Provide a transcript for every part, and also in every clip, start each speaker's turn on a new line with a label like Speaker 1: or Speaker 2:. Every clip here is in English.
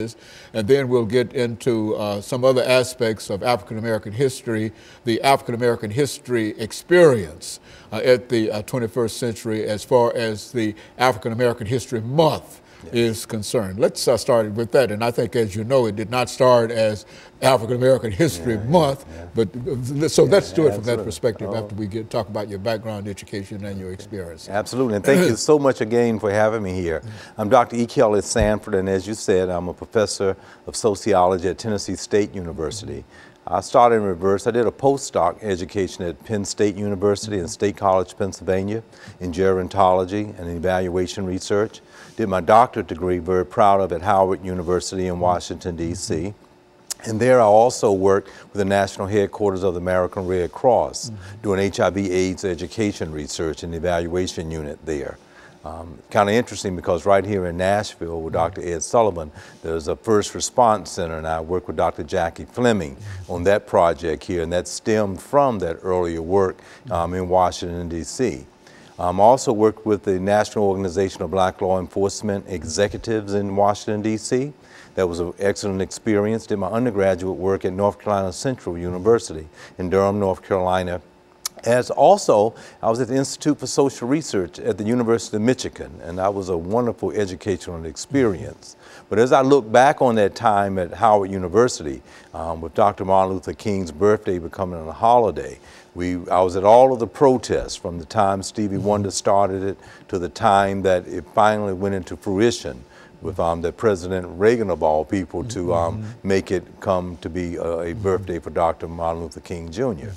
Speaker 1: and then we'll get into some other aspects of African American history, the African American history experience at the 21st century as far as the African American History Month is concerned. Let's start with that. And I think, as you know, it did not start as African American History Month, but so let's do it from that perspective after we talk about your background, education, and your experience.
Speaker 2: Absolutely, and thank you so much again for having me here. I'm Dr. EKSanford, and as you said, I'm a professor of sociology at Tennessee State University. I started in reverse. I did a postdoc education at Penn State University and State College, Pennsylvania, in gerontology and evaluation research. Did my doctorate degree, very proud of, at Howard University in Washington, D.C. And there I also worked with the national headquarters of the American Red Cross, doing HIV/AIDS education research and evaluation unit there. Kind of interesting because right here in Nashville with Dr. Ed Sullivan, there's a first response center, and I work with Dr. Jackie Fleming on that project here, and that stemmed from that earlier work in Washington, D.C. Also worked with the National Organization of Black Law Enforcement Executives in Washington, D.C. That was an excellent experience. Did my undergraduate work at North Carolina Central University in Durham, North Carolina. As also, I was at the Institute for Social Research at the University of Michigan, and that was a wonderful educational experience. But as I look back on that time at Howard University, with Dr. Martin Luther King's birthday becoming a holiday, I was at all of the protests from the time Stevie Wonder started it to the time that it finally went into fruition with that President Reagan of all people to make it come to be a birthday for Dr. Martin Luther King Jr.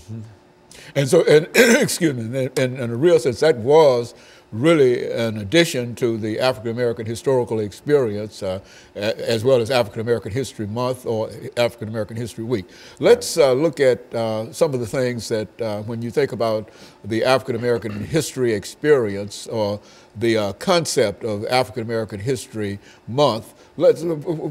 Speaker 1: And so, excuse me, in a real sense, that was really an addition to the African American historical experience, as well as African American History Month or African American History Week. Let's look at some of the things that, when you think about the African American history experience or the concept of African American History Month, let's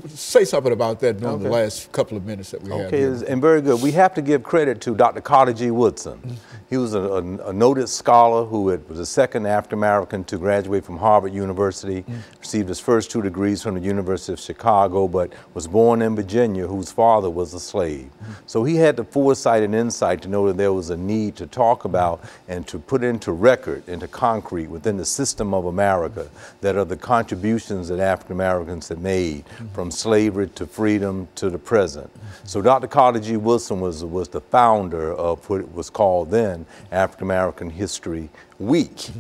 Speaker 1: say something about that in the last couple of minutes that we have.
Speaker 2: Okay, and very good. We have to give credit to Dr. Carter G. Woodson. He was a noted scholar who was the second African American to graduate from Harvard University, received his first 2 degrees from the University of Chicago, but was born in Virginia, whose father was a slave. So he had the foresight and insight to know that there was a need to talk about and to put into record, into concrete within the system of America, that are the contributions that African Americans have made from slavery to freedom to the present. So Dr. Carter G. Woodson was the founder of what was called then African American History Week.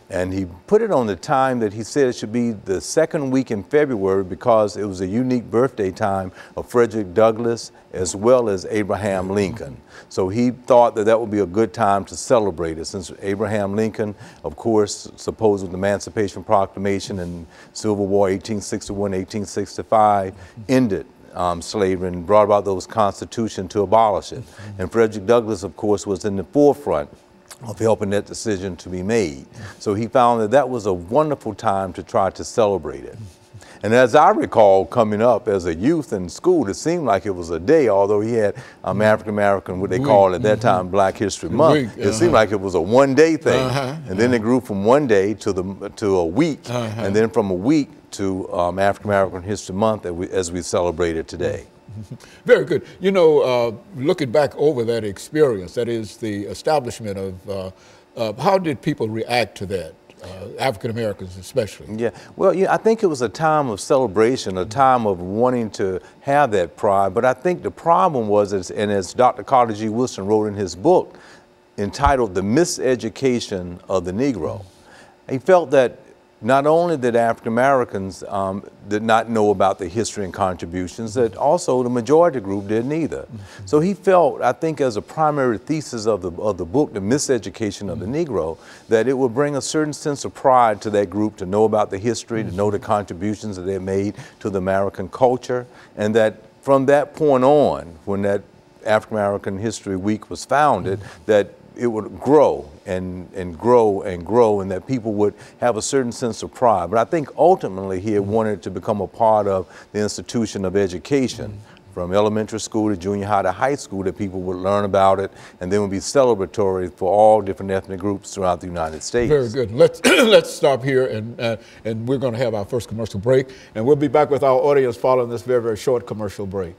Speaker 2: And he put it on the time that he said it should be the second week in February because it was a unique birthday time of Frederick Douglass as well as Abraham Lincoln. So he thought that that would be a good time to celebrate it, since Abraham Lincoln, of course, supposed with the Emancipation Proclamation and Civil War 1861-1865, ended slavery and brought about those constitutions to abolish it. And Frederick Douglass, of course, was in the forefront of helping that decision to be made. So he found that that was a wonderful time to try to celebrate it. And as I recall coming up as a youth in school, it seemed like it was a day, although he had African American, what they called at that time Black History Month. It seemed like it was a one-day thing. And then it grew from one day to a week, and then from a week to African American History Month as we celebrate it today.
Speaker 1: Very good. You know, looking back over that experience, that is the establishment of, how did people react to that? African Americans especially.
Speaker 2: Yeah, well, I think it was a time of celebration, a time of wanting to have that pride, but I think the problem was, and as Dr. Carter G. Woodson wrote in his book entitled The Miseducation of the Negro, he felt that not only did African Americans did not know about the history and contributions, that also the majority group didn't either. So he felt, I think, as a primary thesis of the book, The Miseducation of the Negro, that it would bring a certain sense of pride to that group to know about the history, to know the contributions that they made to the American culture, and that from that point on, when that African American History Week was founded, that it would grow and grow and grow, and that people would have a certain sense of pride. But I think ultimately he had wanted to become a part of the institution of education, from elementary school to junior high to high school, that people would learn about it, and then would be celebratory for all different ethnic groups throughout the United States.
Speaker 1: Very good. Let's stop here, and we're going to have our first commercial break, and we'll be back with our audience following this very, very short commercial break.